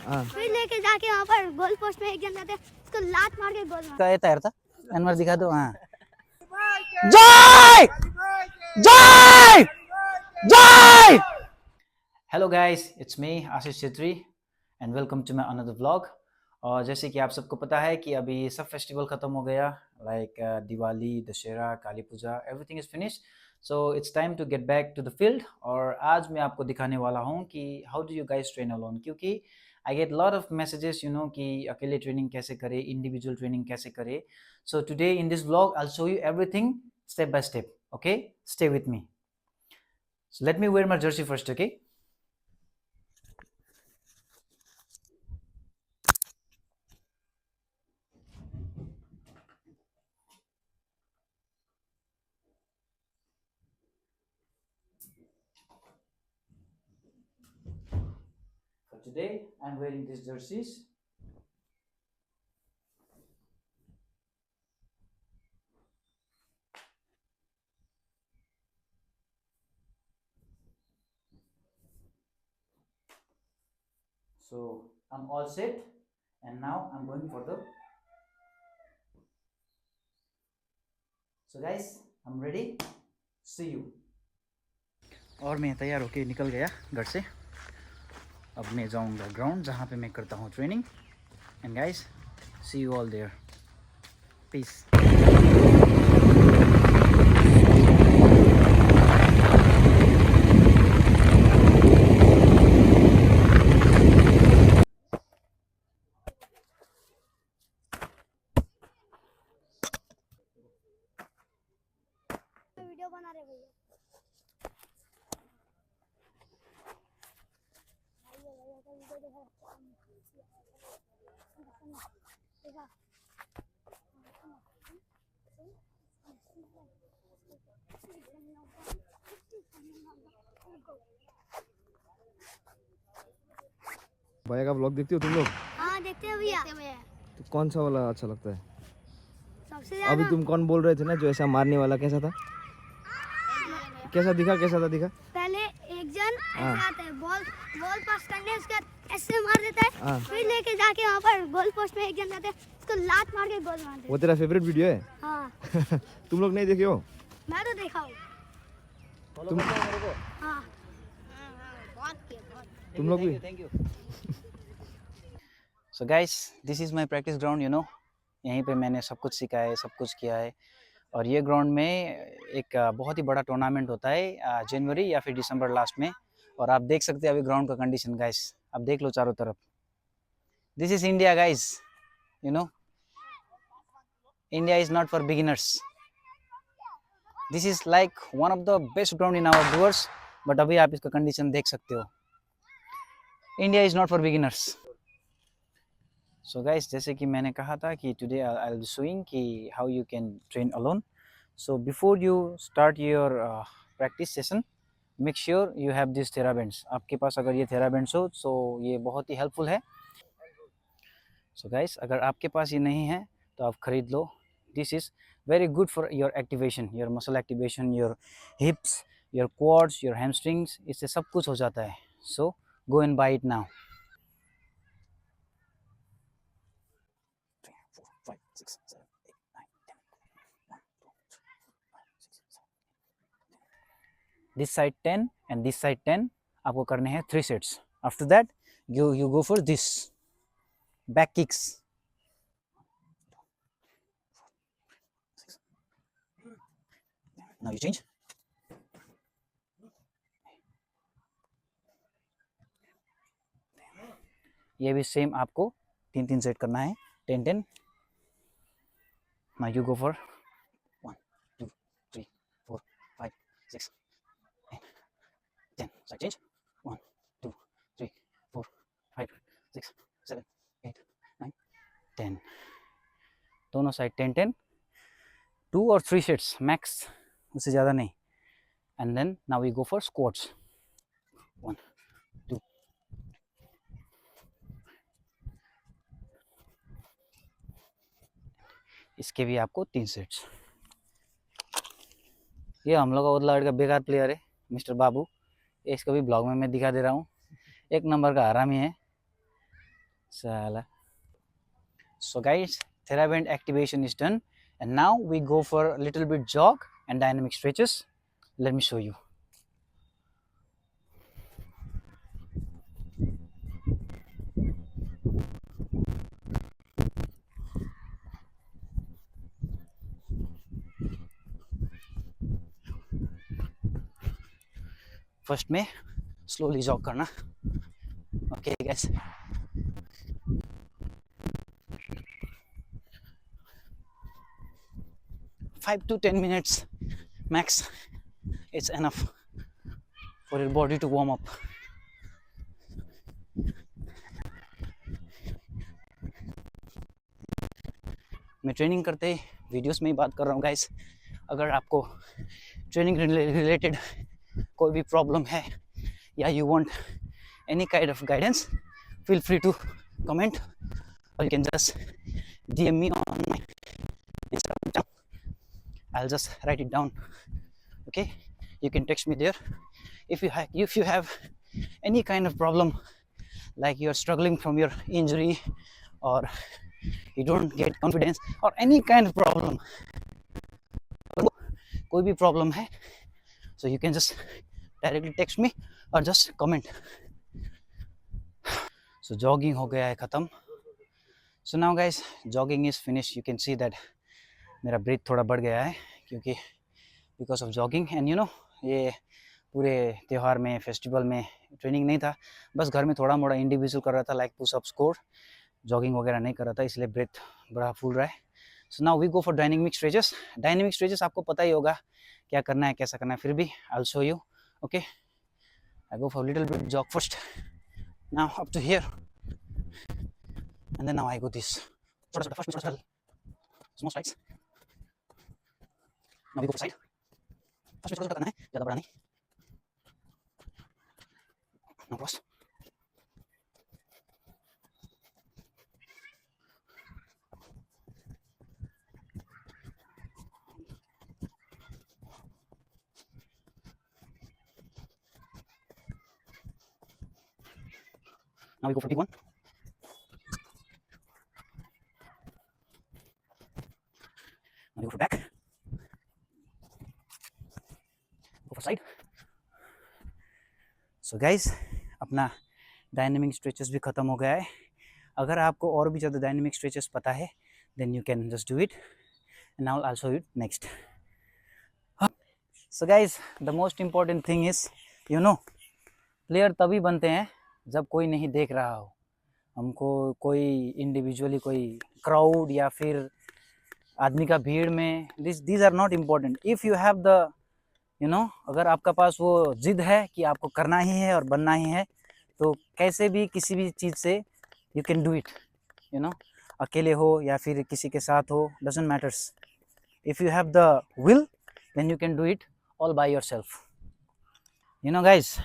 हाँ फिर लेके जाके वहाँ पर गोल पोस्ट में एक जन रहते उसको लात मार के गोल मार का तैयार था अनवर दिखा दो। हाँ जय जय जय। Hello guys, it's me Ashish Chhetri and welcome to my another vlog. और जैसे कि आप सबको पता है कि अभी सब फेस्टिवल ख़त्म हो गया, like Diwali, Dussehra, Kali Puja, everything is finish. So it's time to get back to the field. और आज मैं आपको दिखाने वाला हूँ कि how do you guys train alone, क्योंकि I get lot of messages कि अकेले ट्रेनिंग कैसे करें, इंडिविजुअल ट्रेनिंग कैसे करें। So today in this vlog I will show you everything step by step. Okay, stay with me. So let me wear my jersey first. Okay, for today I'm wearing these jerseys. So I'm all set and now I'm going for the, so guys I'm ready, see you. और मैं तैयार होके निकल गया घर से। अब मैं जाऊंगा ग्राउंड जहाँ पे मैं करता हूँ training. And guys, see you all there, peace. Video बना रहे भैया। भैया का ब्लॉग देखते हो तुम लोग? हाँ देखते हैं भैया। तो कौन सा वाला अच्छा लगता है? सबसे अभी ज्यादा तुम कौन बोल रहे थे ना जो ऐसा मारने वाला, कैसा था? कैसा दिखा, कैसा था दिखा? पहले एक जन हाँ। ऐसे आता है, बॉल बॉल पास करने उसका ऐसे मार देता है। हाँ। फिर लेके जाके वहाँ पर गोल पोस्ट में एक जन रहते उसको लात मार के गोल मार देता वो तेरा फेवरेट वीडियो है? है। हाँ तुम लोग नहीं देखे हो? मैं तो देखा हूँ। तुम हाँ तुम लोग भी? Thank you. So guys, this is my practice ground. यहीं पे मैंने सब कुछ सीखा है, सब कुछ किया है। और ये ग्राउंड में एक बहुत ही बड़ा टूर्नामेंट होता है जनवरी या फिर दिसंबर लास्ट में। और आप देख सकते हैं अभी ग्राउंड का कंडीशन गाइस, आप देख लो चारों तरफ। This is India guys, India is not for beginners. This is like one of the best ground in our doors. But अभी आप इसका कंडीशन देख सकते हो। India is not for beginners. So guys, जैसे कि मैंने कहा था कि today I will be showing कि how you can train alone. So before you start your practice session, make sure you have this therabands. आपके पास अगर ये थेराबेंड्स हो तो ये बहुत ही हेल्पफुल है। सो गाइस, अगर आपके पास ये नहीं है तो आप खरीद लो। This is very good for your activation, your muscle activation, your hips, your quads, your hamstrings, इससे सब कुछ हो जाता है। So go and buy it now. 5, 6, 7, 8, 9, 10. 1, 2, 3, 4, 5, 6, 7. This side 10 and this side 10. आपको करने हैं 3 sets. After that, you go for this back kicks. 6. Now you change. ये भी सेम आपको 3 सेट करना है, 10. Now you go for 1, 2, 3, 4, 5, 6, 8, 10. Side change. 1, 2, 3, 4, 5, 6, 7, 8, 9, 10. दोनों side 10, 2 और 3 सेट्स मैक्स, उससे ज़्यादा नहीं। And then now we go for squats. 1, 2. इसके भी आपको 3 सेट्स। ये हम लोग का उदलागढ़ का बेकार प्लेयर है मिस्टर बाबू। इसको भी ब्लॉग में मैं दिखा दे रहा हूँ। एक नंबर का हरामी है। साला. So guys, TheraBand activation is done, and now we go for a little bit jog and dynamic stretches. Let me show you. First में slowly jog करना. Okay guys. Five to 10 minutes max. It's enough for your body to warm up. मैं training करते ही videos में ही बात कर रहा हूँ guys. अगर आपको ट्रेनिंग रिलेटेड कोई भी प्रॉब्लम है या you want any kind of guidance, feel free to comment, or you can just DM me on my Instagram. I'll just write it down. Okay, you can text me there. If you have any kind of problem, like you are struggling from your injury, or you don't get confidence, or any kind of problem, कोई भी problem है, so you can just directly text me or just comment. So jogging हो गया है खत्म. So now guys, jogging is finished. You can see that मेरा breath थोड़ा बढ़ गया है क्योंकि because of jogging. And you know, ये पूरे त्यौहार में, फेस्टिवल में ट्रेनिंग नहीं था, बस घर में थोड़ा मोड़ा इंडिविजुअल कर रहा था, like push up, score. Jogging वगैरह नहीं कर रहा था, इसलिए ब्रेथ बड़ा फूल रहा है. So now we go for dynamic stretches. Dynamic stretches आपको पता ही होगा क्या करना है, कैसा करना है, फिर भी I will show you. Okay, I go for little bit jog first. Now up to here and then now I go this. छोटा छोटा फर्स्ट में small strikes. Now we go for side. First में छोटा करना है, ज़्यादा बड़ा नहीं. Now cross. Now we go for big one. Now we go for back. Go for side. So guys, अपना डायनेमिक स्ट्रेचेस भी ख़त्म हो गया है. अगर आपको और भी ज़्यादा डायनेमिक स्ट्रेचेस पता है, then you can just do it. And now I'll show you next. So guys, the most important thing is, you know, player तभी बनते हैं जब कोई नहीं देख रहा हो हमको. कोई इंडिविजुअली, कोई क्राउड या फिर आदमी का भीड़ में, these are not important. If you have the, you know, अगर आपका पास वो जिद है कि आपको करना ही है और बनना ही है, तो कैसे भी किसी भी चीज़ से you can do it. You know, अकेले हो या फिर किसी के साथ हो, doesn't matters. If you have the will, then you can do it all by yourself. You know guys,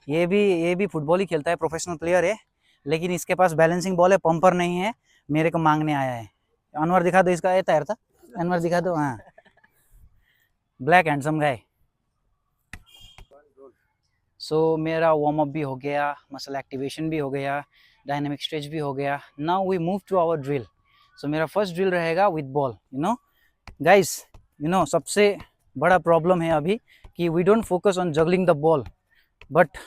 ये भी फुटबॉल ही खेलता है, प्रोफेशनल प्लेयर है, लेकिन इसके पास बैलेंसिंग बॉल है, पंपर नहीं है, मेरे को मांगने आया है. अनवर दिखा दो इसका, ये तैयार था, अनवर दिखा दो. हाँ, ब्लैक हैंडसम गाय. सो मेरा वार्म अप भी हो गया, मसल एक्टिवेशन भी हो गया, डायनेमिक स्ट्रेच भी हो गया. Now we move to our drill. So मेरा फर्स्ट ड्रिल रहेगा with ball. You know guys, you know सबसे बड़ा प्रॉब्लम है अभी कि we don't focus on juggling the ball. But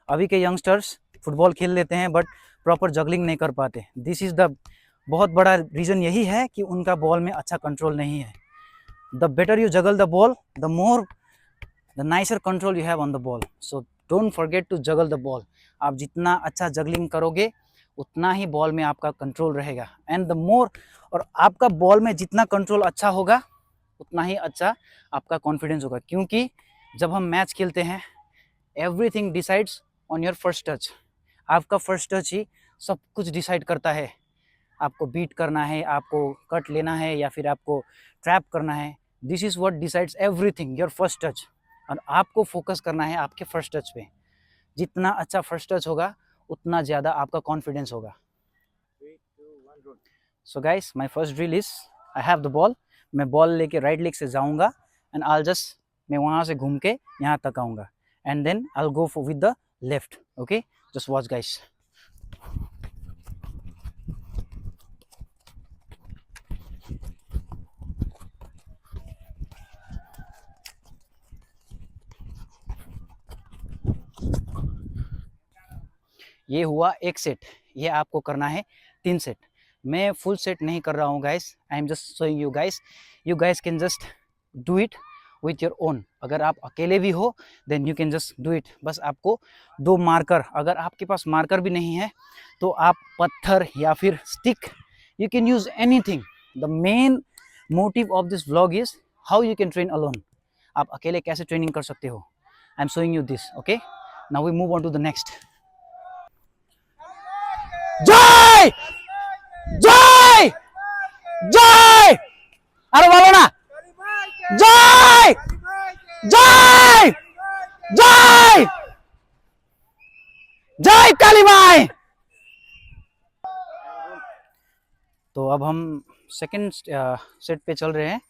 अभी के यंगस्टर्स फुटबॉल खेल लेते हैं बट प्रॉपर जगलिंग नहीं कर पाते. दिस इज़ द बहुत बड़ा रीज़न यही है कि उनका बॉल में अच्छा कंट्रोल नहीं है. The better you juggle the ball, the more the nicer control you have on the ball. So don't forget to juggle the ball. आप जितना अच्छा जगलिंग करोगे उतना ही बॉल में आपका कंट्रोल रहेगा. एंड द मोर, और आपका बॉल में जितना कंट्रोल अच्छा होगा उतना ही अच्छा आपका कॉन्फिडेंस होगा. क्योंकि जब हम मैच खेलते हैं, everything decides on your first touch. आपका फर्स्ट टच ही सब कुछ डिसाइड करता है. आपको बीट करना है, आपको कट लेना है या फिर आपको ट्रैप करना है. This is what decides everything, your first touch. और आपको फोकस करना है आपके फर्स्ट टच पे. जितना अच्छा फर्स्ट टच होगा उतना ज़्यादा आपका कॉन्फिडेंस होगा. So guys, my first drill is, I have the ball. मैं बॉल लेके राइट लेग से जाऊँगा एंड आई जस्ट, मैं वहाँ से घूम के यहाँ तक आऊँगा. And then I'll go for with the left. Okay, just watch guys. ये हुआ एक सेट, ये आपको करना है 3 सेट। मैं फुल सेट नहीं कर रहा हूँ guys, I am just showing you guys can just do it with your own. अगर आप अकेले भी हो then you can just do it. बस आपको 2 मार्कर, अगर आपके पास मार्कर भी नहीं है तो आप पत्थर या फिर stick, you can use anything. The main motive of this vlog is how you can train alone. आप अकेले कैसे ट्रेनिंग कर सकते हो, I am showing you this. Okay, now we move on to the next. जय जय जय, अरे बोलो ना, जय जय जय जय काली माई। तो अब हम सेकंड सेट पे चल रहे हैं।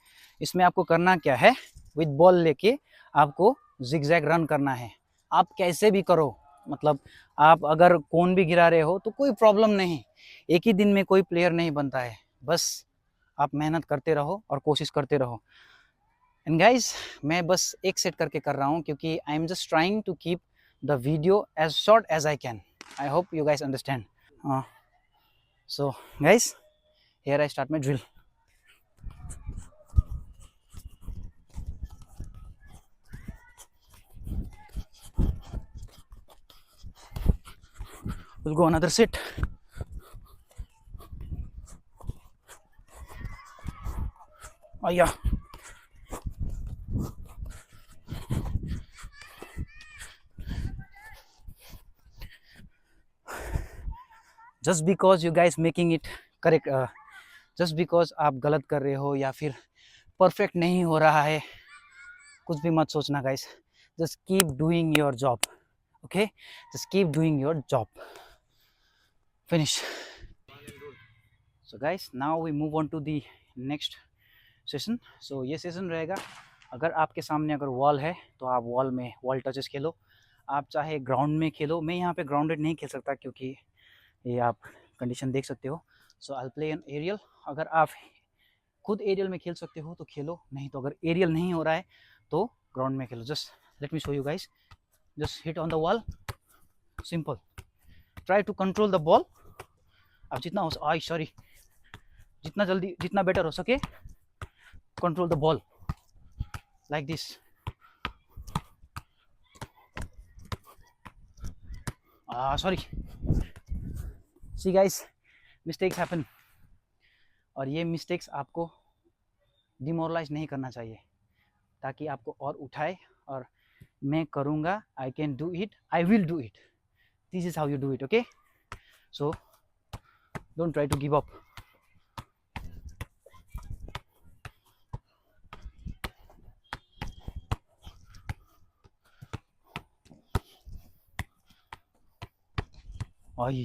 इसमें आपको करना क्या है, विद बॉल लेके आपको जिगजैग रन करना है। आप कैसे भी करो, मतलब आप अगर कोन भी गिरा रहे हो तो कोई प्रॉब्लम नहीं, एक ही दिन में कोई प्लेयर नहीं बनता है। बस आप मेहनत करते रहो और कोशिश करते रहो। एंड गाइज, मैं बस एक सेट करके कर रहा हूँ क्योंकि I am just trying to keep the video as short as I can. I hope you guys understand. So guys, here I start my drill. We'll go another sit. Oh yeah. Just because you guys making it correct, just because आप गलत कर रहे हो या फिर perfect नहीं हो रहा है, कुछ भी मत सोचना guys. Just keep doing your job, okay, just keep doing your job. Finish. So guys, now we move on to the next session. So ये सेशन रहेगा, अगर आपके सामने अगर वॉल है तो आप वॉल में वॉल टचेस खेलो, आप चाहे ग्राउंड में खेलो। मैं यहाँ पे ग्राउंडेड नहीं खेल सकता क्योंकि ये आप कंडीशन देख सकते हो। सो आई प्ले एन एरियल। अगर आप खुद एरियल में खेल सकते हो तो खेलो, नहीं तो अगर एरियल नहीं हो रहा है तो ग्राउंड में खेलो। Just let me show you guys, just hit on the wall, simple. Try to control the ball. अब जितना हो आई सॉरी जितना जल्दी, जितना बेटर हो सके, control the ball like this. Sorry, see guys, mistakes happen, और ये मिस्टेक्स आपको डिमोरलाइज नहीं करना चाहिए ताकि आपको और उठाए। और मैं करूँगा, I can do it, I will do it, this is how you do it, okay. So don't try to give up. I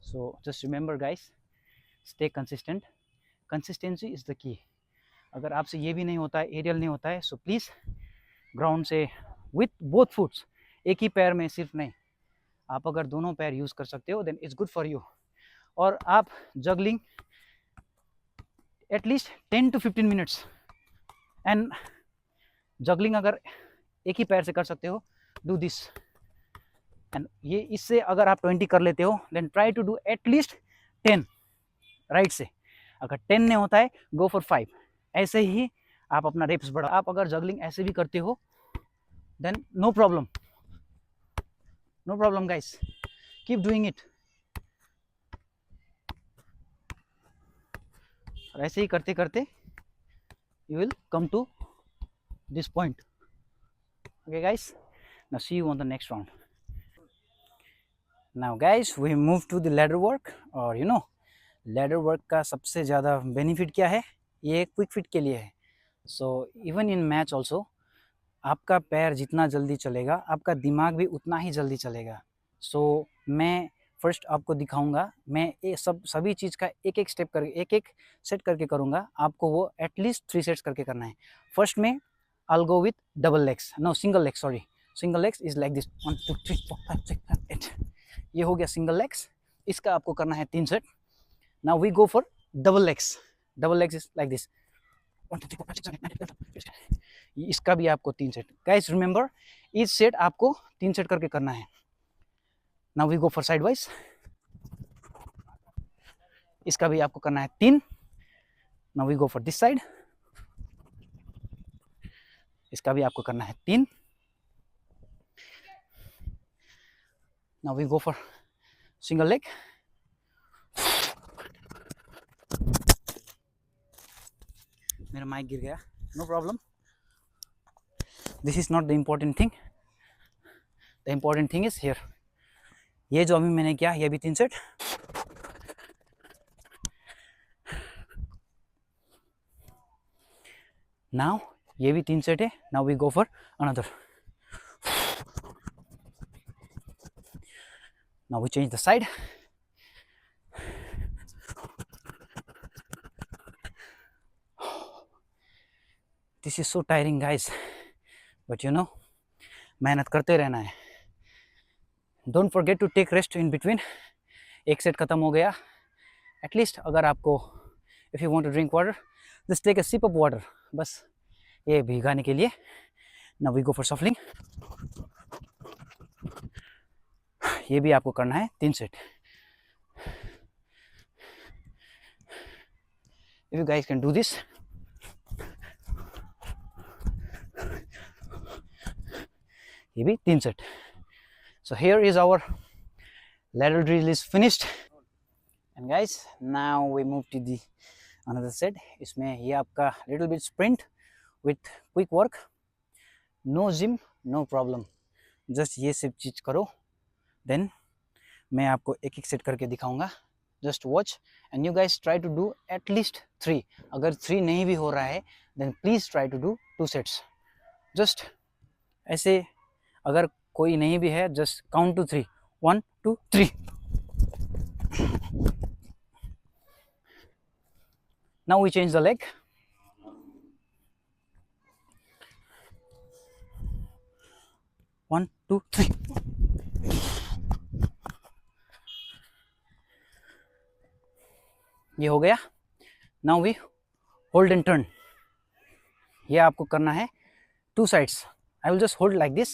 So just remember guys, stay consistent. Consistency is the key. अगर आपसे ये भी नहीं होता है, aerial नहीं होता है, सो प्लीज़ ग्राउंड से विथ बोथ फुट्स, एक ही पैर में सिर्फ नहीं, आप अगर दोनों पैर यूज़ कर सकते हो then it's good for you. और आप juggling at least 10 to 15 minutes, and juggling अगर एक ही पैर से कर सकते हो, डू दिस। एंड ये इससे अगर आप 20 कर लेते हो then try to do at least 10 right से। अगर 10 नहीं होता है, गो फॉर 5। ऐसे ही आप अपना रेप्स बढ़ाओ। आप अगर जगलिंग ऐसे भी करते हो then no problem, no problem guys, keep doing it. और ऐसे ही करते करते you will come to this point. Okay guys, now see you on the next round. Now guys, we move to the ladder work. और you know ladder work का सबसे ज़्यादा benefit क्या है, ये क्विक फिट के लिए है। So even in match also, आपका पैर जितना जल्दी चलेगा आपका दिमाग भी उतना ही जल्दी चलेगा। सो मैं फर्स्ट आपको दिखाऊंगा, मैं ये सभी चीज़ का एक एक स्टेप करके, एक एक सेट करके करूंगा। आपको वो एटलीस्ट 3 सेट्स करके करना है। फर्स्ट में I will go with double legs, no single leg, sorry, single legs is like this 1 2 3 4 5 6 7 8 ये हो गया सिंगल लेग्स इसका आपको करना है 3 set now we go for double legs is like this 1 2 3 4 5 6 7 8 9 इसका भी आपको 3 set guys remember each set आपको 3 सेट करके करना है now we go for side wise इसका भी आपको करना है 3 now we go for this side इसका भी आपको करना है 3 now we go for single leg मेरा माइक गिर गया no problem this is not the important thing the important thing is here ये जो अभी मैंने किया ये भी 3 सेट नाउ ये भी 3 सेट है now we go for another now we change the side this is so tiring guys but you know मेहनत करते रहना है don't forget to take rest in between एक सेट खत्म हो गया एटलीस्ट अगर आपको if you want to drink water just take a sip of water बस ये भिगाने के लिए now we go for shuffling ये भी आपको करना है 3 set if you guys can do this ये भी 3 set so here is our lateral drill is finished and guys now we move to the another set इसमें ये आपका little bit sprint with quick work no gym no problem just ये सब चीज करो then मैं आपको एक एक सेट करके दिखाऊंगा just watch and you guys try to do at least 3 अगर 3 नहीं भी हो रहा है then please try to do 2 sets just ऐसे अगर कोई नहीं भी है just count to 3 1 2 3 now we change the leg one two three ये हो गया now we hold and turn ये आपको करना है 2 sides I will just hold like this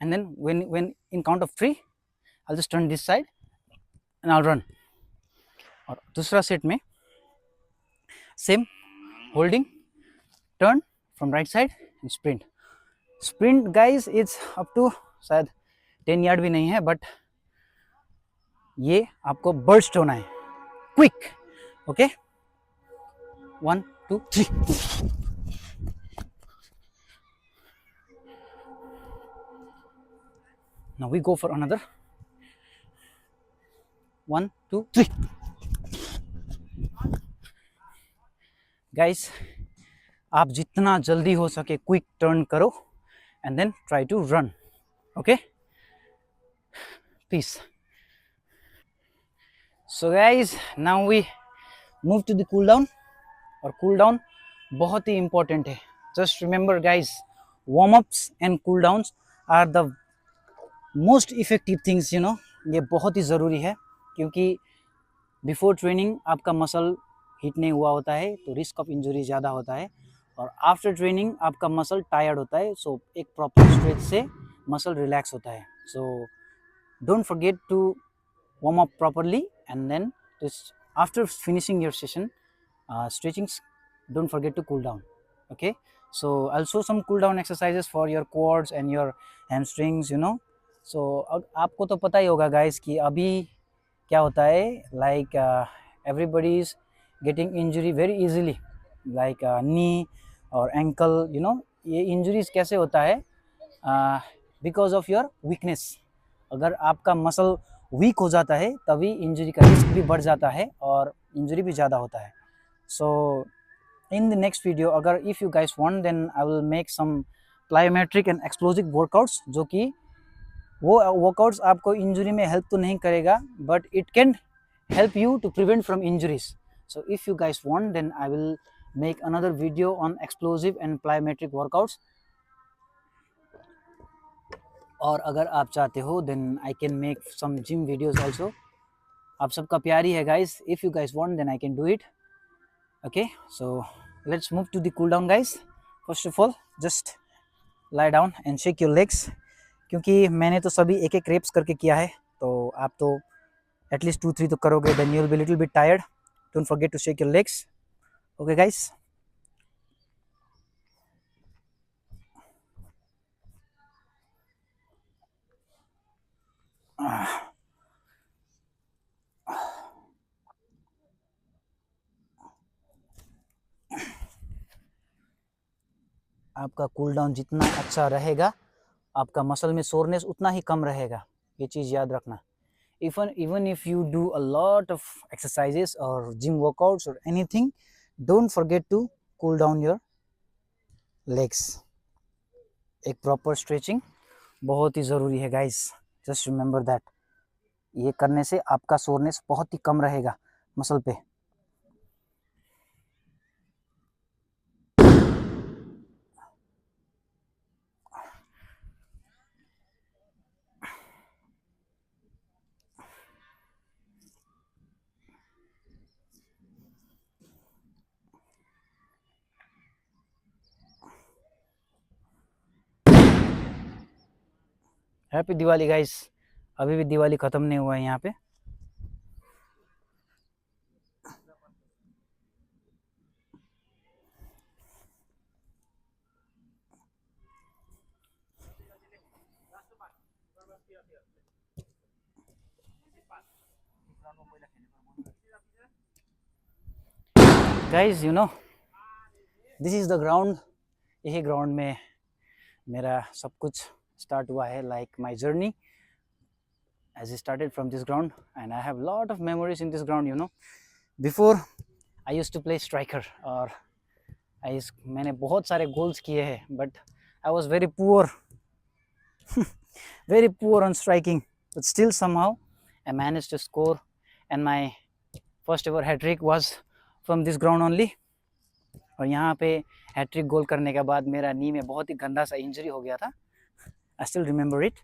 and then when in count of 3 I'll just turn this side and I'll run और दूसरा set में same holding turn from right side and sprint guys it's up to शायद 10 yard भी नहीं है but ये आपको burst होना है quick okay 1 2 3 now we go for another 1 2 3 guys आप जितना जल्दी हो सके क्विक टर्न करो and then try to run okay peace so guys now we move to the cool down और cool down बहुत ही important है just remember guys warm ups and cool downs are the most effective things you know ये बहुत ही ज़रूरी है क्योंकि before training आपका muscle hit नहीं हुआ होता है तो रिस्क ऑफ इंजरी ज़्यादा होता है और आफ्टर ट्रेनिंग आपका मसल टायर्ड होता है सो एक प्रॉपर स्ट्रेच से मसल रिलैक्स होता है so don't forget to warm up properly and then after finishing your session stretchings don't forget to cool down okay so I show some cool down exercises for your quads and your hamstrings you know so आपको तो पता ही होगा guys कि अभी क्या होता है like everybody is getting injury very easily like knee और एंकल यू नो ये इंजरीज कैसे होता है बिकॉज ऑफ योर वीकनेस अगर आपका मसल वीक हो जाता है तभी इंजरी का रिस्क भी बढ़ जाता है और इंजरी भी ज़्यादा होता है so in the next video अगर if you guys want then I will make some plyometric and explosive workouts जो कि वो वर्कआउट्स आपको इंजरी में हेल्प तो नहीं करेगा but it can help you to prevent from injuries so if you guys want then I will make another video on explosive and plyometric workouts और अगर आप चाहते हो then I can make some gym videos also. आप सबका प्यार ही है guys. If you guys want then I can do it. Okay, so let's move to the cool down guys. First of all just lie down and shake your legs. क्योंकि मैंने तो सभी एक एक रेप्स करके किया है, तो आप तो एटलीस्ट 2-3 तो करोगे. Then you will be little bit tired. Don't forget to shake your legs. Okay guys. आपका कूल डाउन जितना अच्छा रहेगा, आपका मसल में सोरनेस उतना ही कम रहेगा. ये चीज़ याद रखना. Even if you do a lot of exercises or gym workouts or anything, don't forget to cool down your legs. एक प्रॉपर स्ट्रेचिंग बहुत ही ज़रूरी है गाइस. Just remember that. ये करने से आपका सोरनेस बहुत ही कम रहेगा मसल पे. Happy Diwali guys. अभी भी दिवाली ख़त्म नहीं हुआ है यहाँ पे. Guys you no this is the ground. यही ग्राउंड में मेरा सब कुछ स्टार्ट हुआ है. Like my journey as I started from this ground, and I have a lot of memories in this ground. You know, before I used to play striker, और मैंने बहुत सारे goals किए हैं, but I was very poor, very poor on striking. But still somehow I managed to score, and my first ever hat-trick was from this ground only. और यहाँ पे hat trick गोल करने के बाद मेरा नी में बहुत ही गंदा सा इंजरी हो गया था. I still remember it.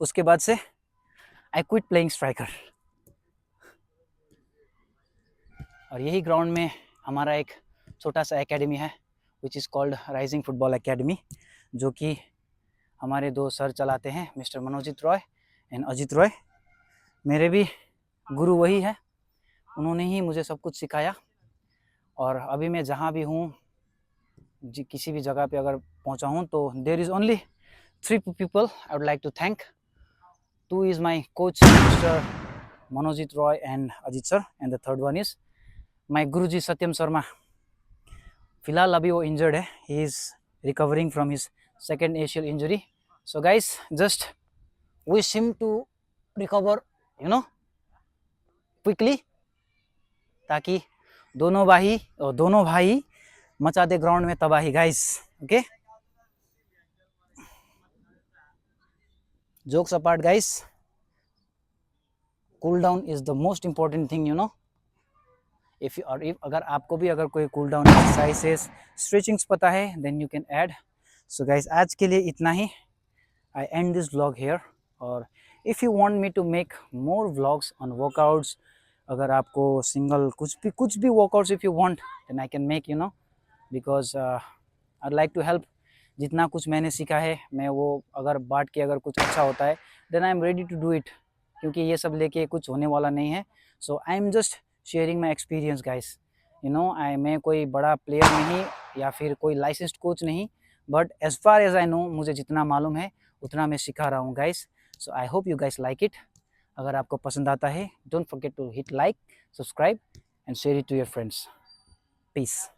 उसके बाद से आई क्विट प्लेइंग स्ट्राइकर. और यही ग्राउंड में हमारा एक छोटा सा एकेडमी है which is called rising football academy, जो कि हमारे दो सर चलाते हैं, mister Manojit Roy and Ajit Roy. मेरे भी गुरु वही है. उन्होंने ही मुझे सब कुछ सिखाया. और अभी मैं जहाँ भी हूँ, किसी भी जगह पे अगर पहुँचा हूँ, तो there is only 3 people I would like to thank. 2 is my coach, Mr. Manojit Roy and Ajit sir, and the third one is my Guruji Satyam Sharma. फिलहाल अभी वो injured है. He is recovering from his second ACL injury. So guys, just wish him to recover, you know, quickly, ताकि दोनों भाई मचा दे ground में तबाही guys. Okay? Jokes apart guys, cool down is the most important thing, you know. if अगर आपको भी अगर कोई cool down exercises stretchings पता है, then you can add. So guys, आज के लिए इतना ही. I end this vlog here. और if you want me to make more vlogs on workouts, अगर आपको सिंगल कुछ भी workouts if you want, then I can make, you know, because I'd like to help. जितना कुछ मैंने सीखा है, मैं वो अगर बांट के अगर कुछ अच्छा होता है, then I am ready to do it. क्योंकि ये सब लेके कुछ होने वाला नहीं है. So I am just sharing my experience guys. You know, मैं कोई बड़ा प्लेयर नहीं या फिर कोई लाइसेंस्ड कोच नहीं, but as far as I know, मुझे जितना मालूम है उतना मैं सिखा रहा हूँ guys. So I hope you guys like it. अगर आपको पसंद आता है, don't forget to hit like, subscribe and share it to your friends. Piece.